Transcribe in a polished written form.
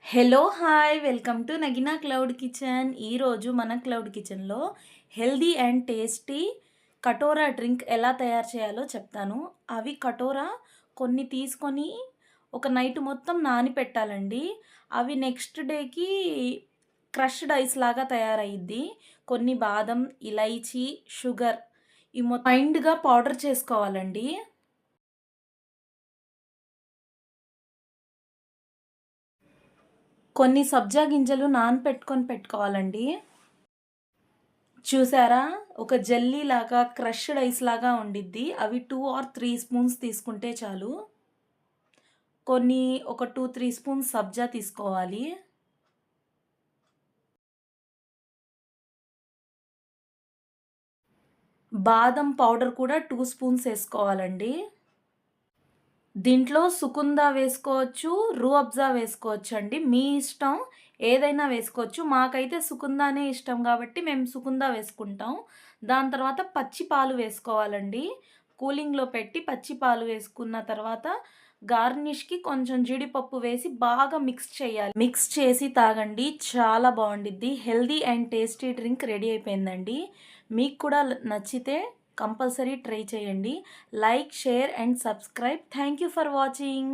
Hello hi welcome to Nagina cloud kitchen. ఈరోజు మన cloud కిచెన్లో healthy and tasty katora drink ఎలా తయారు చేయాలో చెప్తాను. అవి కటోరా కొన్ని తీసుకొని ఒక నైట్ మొత్తం నానిపెట్టాలండి. అవి నెక్స్ట్ డేకి క్రష్డ్ ఐస్ లాగా తయారయ్యిద్ది. కొన్ని బాదం, ఇలైచీ, షుగర్ ఈ ఫైన్డ్గా పౌడర్ చేసుకోవాలండి. కొన్ని సబ్జా గింజలు పెట్టుకోవాలండి. చూసారా? ఒక జెల్లీ లాగా క్రష్డ్ ఐస్ లాగా ఉండిద్ది. అవి 2 ఆర్ 3 స్పూన్స్ తీసుకుంటే చాలు. ఒక 2, 3 స్పూన్స్ సబ్జా తీసుకోవాలి. బాదం పౌడర్ కూడా 2 స్పూన్స్ ఏసుకోవాలండి. దీంట్లో సుకుందా వేసుకోవచ్చు, రూఅబ్జా వేసుకోవచ్చండి. మీ ఇష్టం. ఏదైనా వేసుకోవచ్చు. మాకైతే సుకుందానే ఇష్టం కాబట్టి మేము సుకుందా వేసుకుంటాం. దాని తర్వాత పచ్చి పాలు వేసుకోవాలండి. కూలింగ్‌లో పెట్టి పచ్చి పాలు వేసుకున్న తర్వాత గార్నిష్‌కి కొంచెం జీడిపప్పు వేసి బాగా మిక్స్ చేయాలి. మిక్స్ చేసి తాగండి. చాలా బావుండిద్ది. Healthy and tasty drink ready అయిపోయిందండి. మీకు కూడా నచ్చితే కంపల్సరీ ట్రై చేయండి. Like, share and subscribe. Thank you for watching.